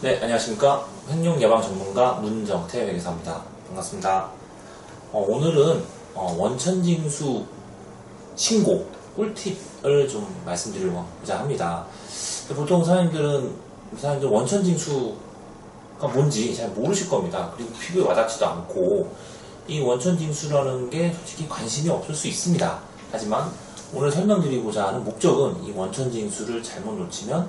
네, 안녕하십니까. 횡령 예방 전문가 문정태 회계사입니다. 반갑습니다. 오늘은 원천징수 신고 꿀팁을 좀 말씀드리고자 합니다. 보통 사장님들 원천징수가 뭔지 잘 모르실 겁니다. 그리고 피부에 와닿지도 않고 이 원천징수라는 게 솔직히 관심이 없을 수 있습니다. 하지만 오늘 설명드리고자 하는 목적은 이 원천징수를 잘못 놓치면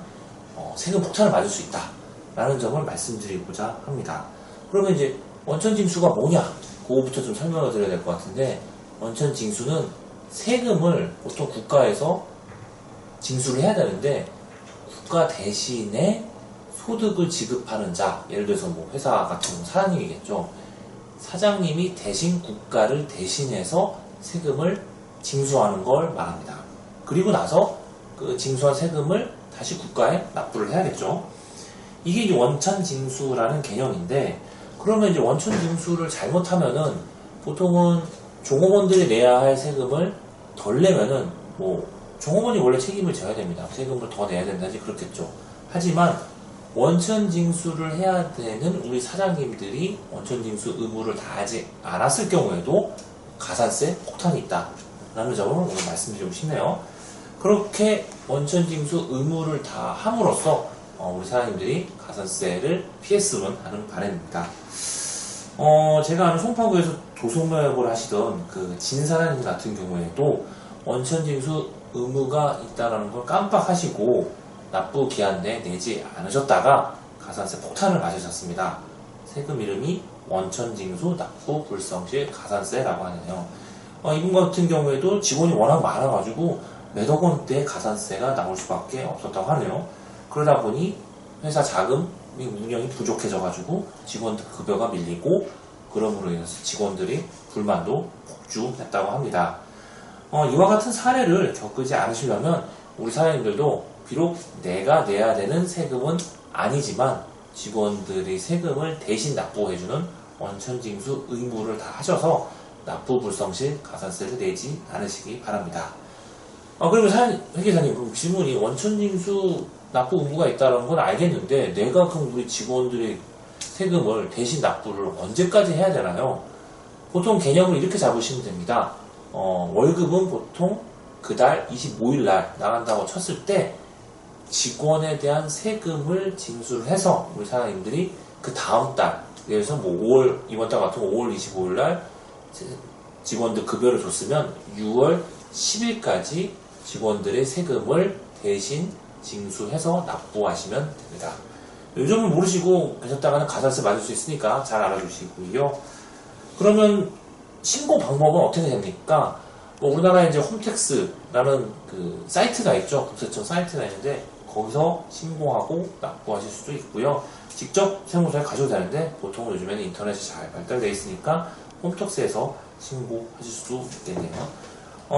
세금 폭탄을 맞을 수 있다 라는 점을 말씀드리고자 합니다. 그러면 이제 원천징수가 뭐냐? 그거부터 좀 설명을 드려야 될 것 같은데, 원천징수는 세금을 보통 국가에서 징수를 해야 되는데 국가 대신에 소득을 지급하는 자, 예를 들어서 뭐 회사 같은 경우 사장님이겠죠. 사장님이 대신 국가를 대신해서 세금을 징수하는 걸 말합니다. 그리고 나서 그 징수한 세금을 다시 국가에 납부를 해야겠죠. 이게 이제 원천징수라는 개념인데, 그러면 이제 원천징수를 잘못하면은 보통은 종업원들이 내야 할 세금을 덜 내면은 뭐 종업원이 원래 책임을 져야 됩니다. 세금을 더 내야 된다지 그렇겠죠. 하지만 원천징수를 해야 되는 우리 사장님들이 원천징수 의무를 다하지 않았을 경우에도 가산세 폭탄이 있다라는 점을 오늘 말씀드리고 싶네요. 그렇게 원천징수 의무를 다 함으로써 우리 사장님들이 가산세를 피했으면 하는 바람입니다. 제가 아는 송파구에서 도소매업을 하시던 그 진 사장님 같은 경우에도 원천징수 의무가 있다는 걸 깜빡하시고 납부 기한 내에 내지 않으셨다가 가산세 폭탄을 맞으셨습니다. 세금 이름이 원천징수 납부 불성실 가산세라고 하네요. 이분 같은 경우에도 직원이 워낙 많아가지고 몇억 원대의 가산세가 나올 수밖에 없었다고 하네요. 그러다 보니 회사 자금이 운영이 부족해져가지고 직원들 급여가 밀리고, 그럼으로 인해서 직원들이 불만도 폭주했다고 합니다. 이와 같은 사례를 겪지 않으시려면 우리 사장님들도 비록 내가 내야 되는 세금은 아니지만 직원들이 세금을 대신 납부해주는 원천징수 의무를 다 하셔서 납부 불성실 가산세를 내지 않으시기 바랍니다. 그리고 회계사님, 그럼 질문이, 원천징수 납부 의무가 있다는 건 알겠는데 내가 그럼 우리 직원들의 세금을 대신 납부를 언제까지 해야 되나요? 보통 개념을 이렇게 잡으시면 됩니다. 월급은 보통 그달 25일 날 나간다고 쳤을 때 직원에 대한 세금을 징수를 해서 우리 사장님들이 그 다음 달, 예를 들어서 뭐 5월, 이번 달 같은 5월 25일 날 직원들 급여를 줬으면 6월 10일까지 직원들의 세금을 대신 징수해서 납부하시면 됩니다. 요즘은 모르시고 계셨다가는 가산세 맞을 수 있으니까 잘 알아주시고요. 그러면 신고 방법은 어떻게 됩니까? 우리나라에 이제 홈택스라는 그 사이트가 있죠. 국세청 사이트가 있는데 거기서 신고하고 납부하실 수도 있고요. 직접 세무서에 가셔도 되는데 보통 요즘에는 인터넷이 잘 발달되어 있으니까 홈택스에서 신고하실 수도 있겠네요.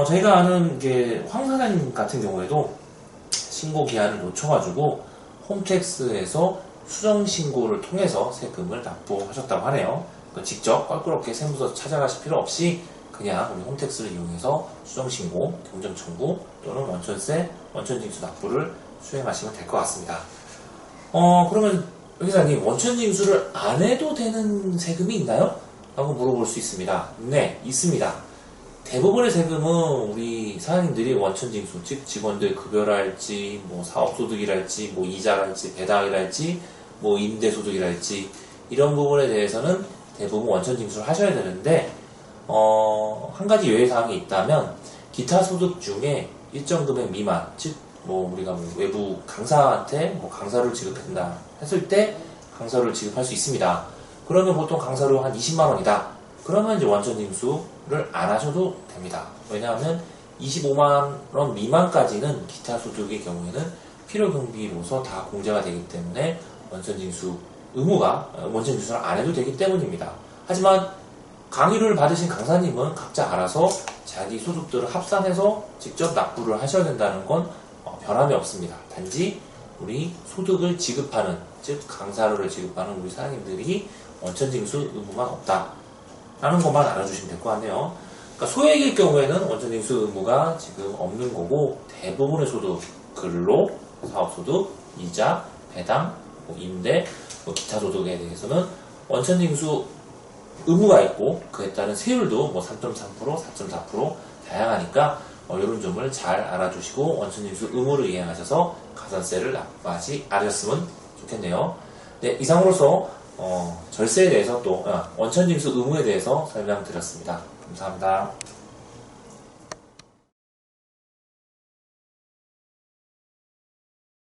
저희가 아는 이제 황 사장님 같은 경우에도 신고 기한을 놓쳐가지고 홈택스에서 수정신고를 통해서 세금을 납부하셨다고 하네요. 직접 껄끄럽게 세무서 찾아가실 필요 없이 그냥 우리 홈택스를 이용해서 수정신고, 경정청구 또는 원천세, 원천징수 납부를 수행하시면 될 것 같습니다. 그러면 회계사님, 원천징수를 안 해도 되는 세금이 있나요? 라고 물어볼 수 있습니다. 네, 있습니다. 대부분의 세금은 우리 사장님들이 원천징수, 즉 직원들 급여랄지, 뭐 사업소득이랄지, 뭐 이자랄지, 배당이랄지, 뭐 임대소득이랄지 이런 부분에 대해서는 대부분 원천징수를 하셔야 되는데, 한 가지 예외사항이 있다면 기타 소득 중에 일정 금액 미만, 즉 뭐 우리가 뭐 외부 강사한테 뭐 강사료를 지급한다 했을 때 강사료를 지급할 수 있습니다. 그러면 보통 강사료 한 20만 원이다. 그러면 이제 원천징수를 안 하셔도 됩니다. 왜냐하면 25만 원 미만까지는 기타 소득의 경우에는 필요경비로서 다 공제가 되기 때문에 원천징수 의무가 원천징수를 안 해도 되기 때문입니다. 하지만 강의를 받으신 강사님은 각자 알아서 자기 소득들을 합산해서 직접 납부를 하셔야 된다는 건 변함이 없습니다. 단지 우리 소득을 지급하는, 즉 강사료를 지급하는 우리 사장님들이 원천징수 의무만 없다 라는 것만 알아주시면 될 것 같네요. 그러니까 소액일 경우에는 원천징수 의무가 지금 없는 거고, 대부분의 소득, 근로, 사업소득, 이자, 배당, 뭐 임대, 뭐 기타 소득에 대해서는 원천징수 의무가 있고 그에 따른 세율도 뭐 3.3%, 4.4% 다양하니까 이런 점을 잘 알아두시고 원천징수 의무를 이행하셔서 가산세를 납부하지 않으셨으면 좋겠네요. 네, 이상으로서 절세에 대해서 또 원천징수 의무에 대해서 설명드렸습니다. 감사합니다.